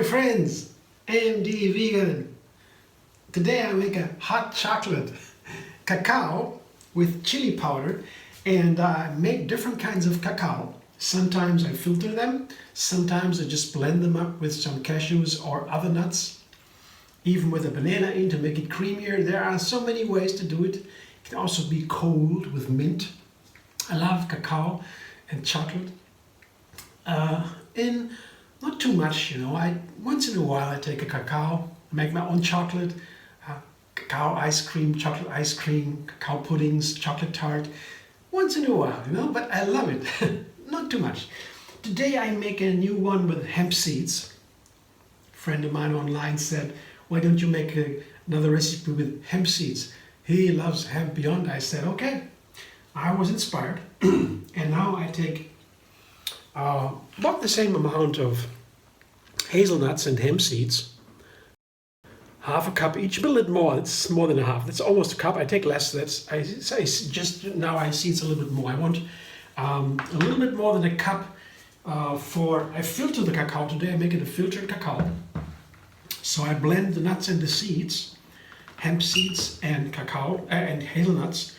my friends, AMD Vegan. Today I make a hot chocolate cacao with chili powder, and I make different kinds of cacao. Sometimes I filter them, sometimes I just blend them up with some cashews or other nuts, even with a banana in to make it creamier. There are so many ways to do it. It can also be cold with mint. I love cacao and chocolate. And not too much, once in a while I take a cacao, make my own chocolate, cacao ice cream, chocolate ice cream, cacao puddings, chocolate tart, once in a while, but I love it, not too much. Today I make a new one with hemp seeds. A friend of mine online said, why don't you make another recipe with hemp seeds? He loves hemp beyond. I said, okay. I was inspired, and now I take about the same amount of hazelnuts and hemp seeds, half a cup each, but a little more. It's more than a half. That's almost a cup. I take less. I see it's a little bit more. I want a little bit more than a cup I filter the cacao today. I make it a filtered cacao. So I blend the nuts and the seeds, hemp seeds and cacao and hazelnuts,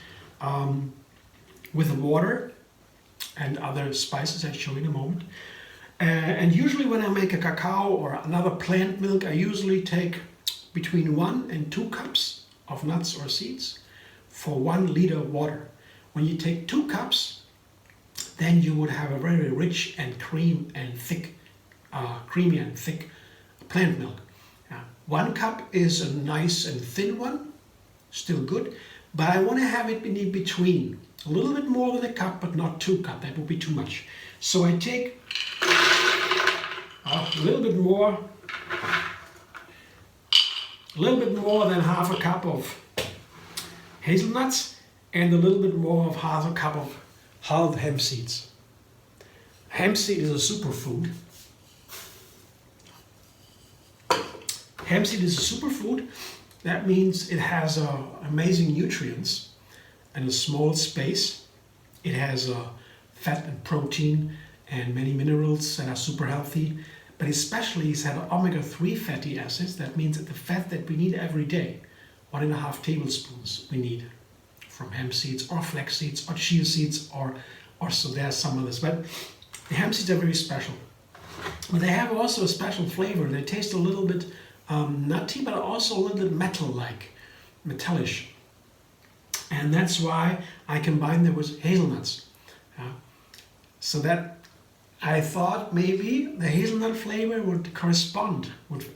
with the water and other spices I'll show you in a moment. And usually when I make a cacao or another plant milk, I usually take between 1 and 2 cups of nuts or seeds for 1 liter of water. When you take 2 cups, then you would have a very rich and creamy and thick plant milk. 1 cup is a nice and thin one, still good, but I want to have it in between. A little bit more than a cup, but not 2 cups. That would be too much. So I take a little bit more than half a cup of hazelnuts and a little bit more of half a cup of hulled hemp seeds. Hemp seed is a superfood. Hemp seed is a superfood. That means it has amazing nutrients in a small space. It has fat and protein and many minerals that are super healthy, but especially it's had omega-3 fatty acids. That means that the fat that we need every day, 1.5 tablespoons we need from hemp seeds or flax seeds or chia seeds or so there's some others. But the hemp seeds are very special. But they have also a special flavor. They taste a little bit nutty, but also a little bit metallish. And that's why I combine them with hazelnuts. So that I thought maybe the hazelnut flavor would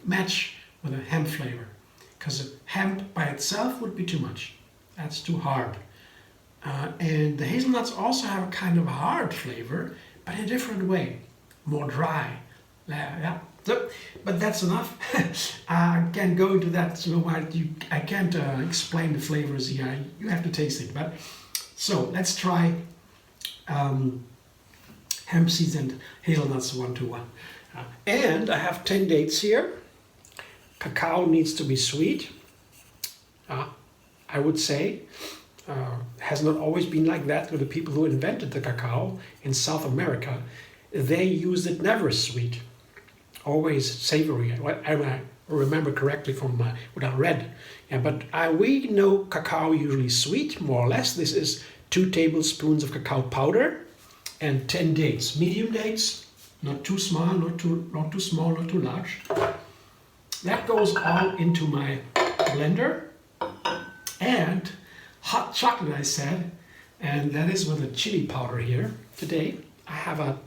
match with a hemp flavor. Because hemp by itself would be too much. That's too hard. And the hazelnuts also have a kind of hard flavor, but in a different way. More dry. Yeah. But that's enough. I can't go into that. I can't explain the flavors here. You have to taste it. But so let's try hemp seeds and hazelnuts 1-to-1. And I have 10 dates here. Cacao needs to be sweet. I would say has not always been like that with the people who invented the cacao in South America. They used it never sweet. Always savory, I remember correctly from what I read. Yeah, but we know cacao usually sweet, more or less. This is 2 tablespoons of cacao powder and 10 dates. Medium dates, not too small, not too small, not too large. That goes all into my blender. And hot chocolate, I said, and that is with a chili powder here. Today I have a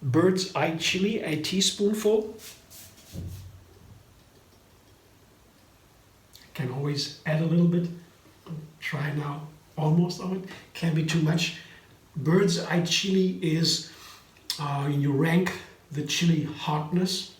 bird's eye chili, a teaspoonful. Can always add a little bit. Try now, almost of it. Can't be too much. Bird's eye chili is, you rank the chili hotness.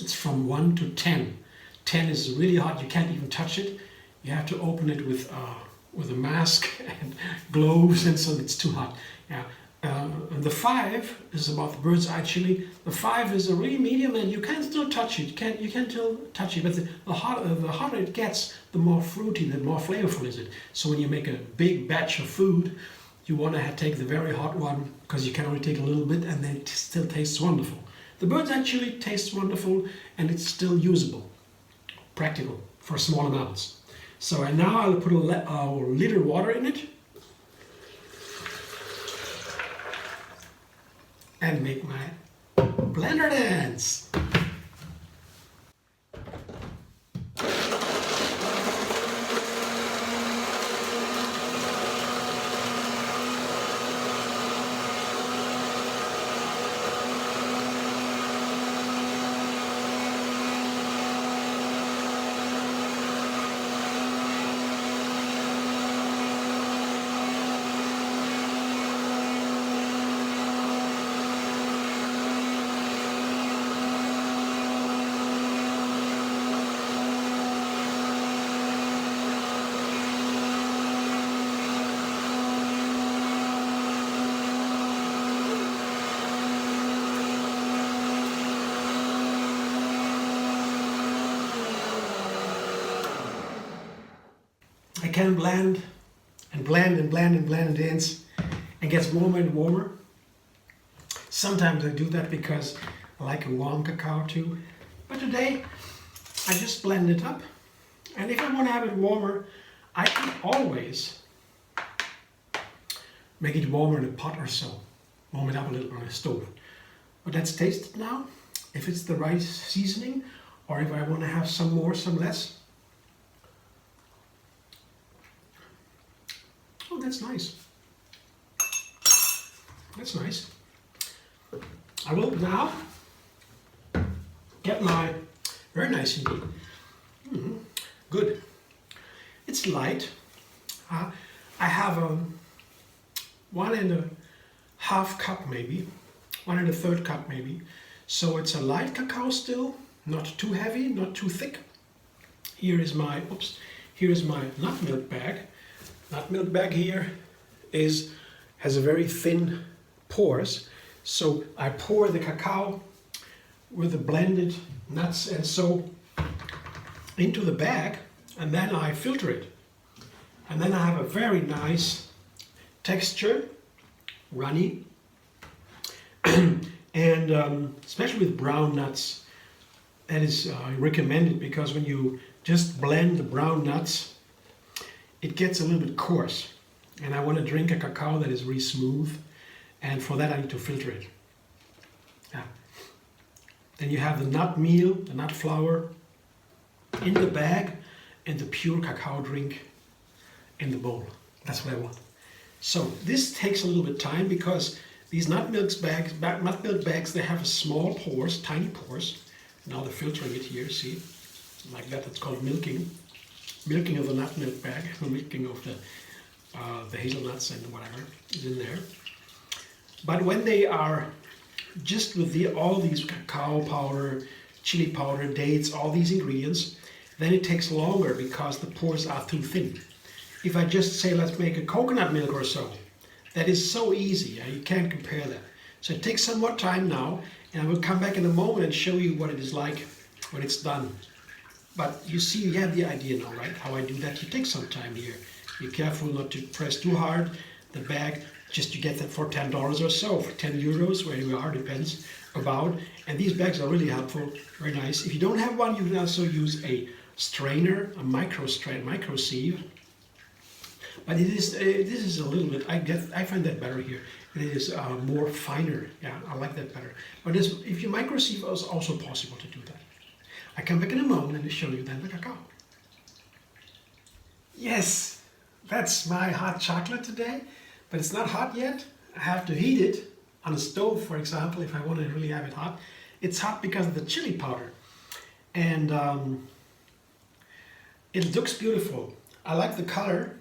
It's from 1 to 10. 10 is really hot, you can't even touch it. You have to open it with a mask and gloves, and so it's too hot. Yeah. And the 5 is about the bird's eye chili. The 5 is a really medium, and you can still touch it. You can still touch it, but the hotter it gets, the more fruity, the more flavorful is it. So when you make a big batch of food, you want to take the very hot one because you can only take a little bit, and then it still tastes wonderful. The bird's eye chili tastes wonderful and it's still usable, practical for small amounts. So and now I'll put a little water in it and make my blender dance. I can blend and blend and blend and blend and dance and gets warmer and warmer. Sometimes I do that because I like a warm cacao too. But today I just blend it up. And if I want to have it warmer, I can always make it warmer in a pot or so. Warm it up a little on a stove. But let's taste it now. If it's the right seasoning or if I want to have some more, some less. Oh, that's nice. That's nice. I will now get my, very nice indeed. Good. It's light. I have 1.5 cup maybe, 1.3 cup maybe. So it's a light cacao still, not too heavy, not too thick. Here is my, here is my nut milk bag. Nut milk bag here has a very thin pores. So I pour the cacao with the blended nuts and so into the bag, and then I filter it. And then I have a very nice texture, runny, and especially with brown nuts, that is recommended because when you just blend the brown nuts, it gets a little bit coarse. And I want to drink a cacao that is really smooth, and for that I need to filter it. Yeah. Then you have the nut meal, the nut flour in the bag, and the pure cacao drink in the bowl. That's what I want. So this takes a little bit of time because these nut milk bags, they have small pores, tiny pores. Now they're filtering it here, see? Like that, it's called milking. Milking of the nut milk bag, milking of the hazelnuts and whatever is in there. But when they are just with all these cacao powder, chili powder, dates, all these ingredients, then it takes longer because the pores are too thin. If I just say, let's make a coconut milk or so, that is so easy, you can't compare that. So it takes somewhat time now, and I will come back in a moment and show you what it is like when it's done. But you see, you have the idea now, right? How I do that. You take some time here. Be careful not to press too hard. The bag, just you get that for $10 or so, for 10 euros, where you are, depends about. And these bags are really helpful, very nice. If you don't have one, you can also use a strainer, a micro sieve. But this is a little bit, I find that better here. It is more finer. Yeah, I like that better. But if you micro sieve, it's also possible to do that. I come back in a moment and show you then the cacao. Yes, that's my hot chocolate today, but it's not hot yet. I have to heat it on a stove, for example, if I want to really have it hot. It's hot because of the chili powder. And it looks beautiful. I like the color.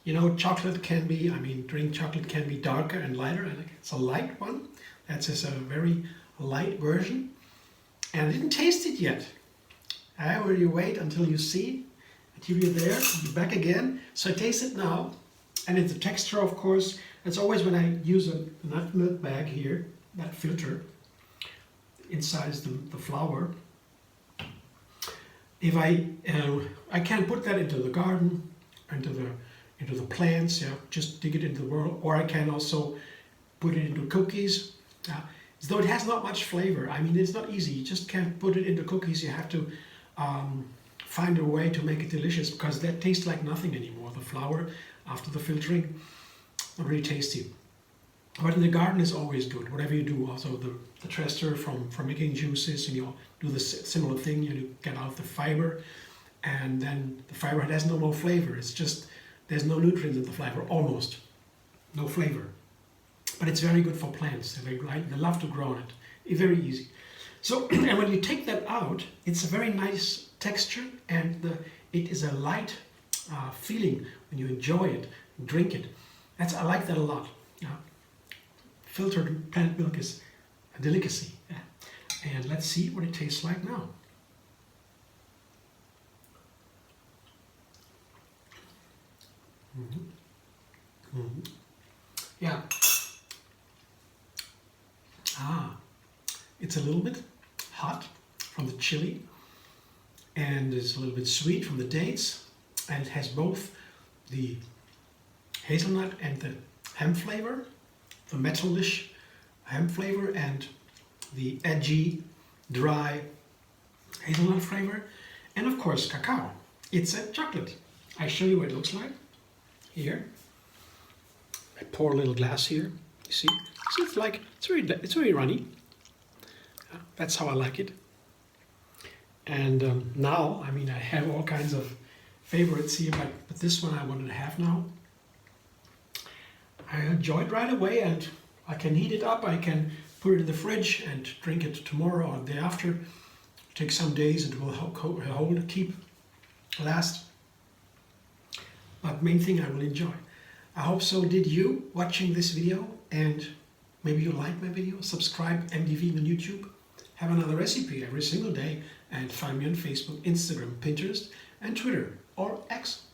You know, chocolate can be, drink chocolate can be darker and lighter. I think it's a light one. That's just a very light version. And I didn't taste it yet. However, you wait until you see. Until you're there, you're back again. So I taste it now. And it's the texture, of course. It's always when I use a nut milk bag here, that filter. Inside is the flour. If I can't put that into the garden, into the plants, yeah, just dig it into the world. Or I can also put it into cookies. though it has not much flavor. I mean, it's not easy. You just can't put it into cookies. You have to find a way to make it delicious, because that tastes like nothing anymore. The flour after the filtering, not really tasty. But in the garden is always good, whatever you do. Also the trester from making juices, and you do the similar thing. You get out the fiber, and then the fiber has no more flavor. It's just, there's no nutrients in the fiber, almost no flavor. But it's very good for plants. They love to grow on it. It's very easy. So, and when you take that out, it's a very nice texture, and it is a light feeling when you enjoy it, drink it. I like that a lot. Yeah. Filtered plant milk is a delicacy. Yeah. And let's see what it tastes like now. Mm-hmm. Mm-hmm. Yeah. It's a little bit hot from the chili, and it's a little bit sweet from the dates, and it has both the hazelnut and the hemp flavor, the metalish hemp flavor, and the edgy, dry hazelnut flavor, and of course cacao. It's a chocolate. I show you what it looks like here. I pour a little glass here. You see? So it's very runny. That's how I like it. And now, I mean, I have all kinds of favorites here, but this one I wanted to have now. I enjoy it right away, and I can heat it up. I can put it in the fridge and drink it tomorrow or the day after. Take some days, it will hold, last. But main thing, I will enjoy. I hope so did you watching this video, and maybe you like my video. Subscribe MD Vegan on YouTube. Have another recipe every single day, and find me on Facebook, Instagram, Pinterest, and Twitter, or X.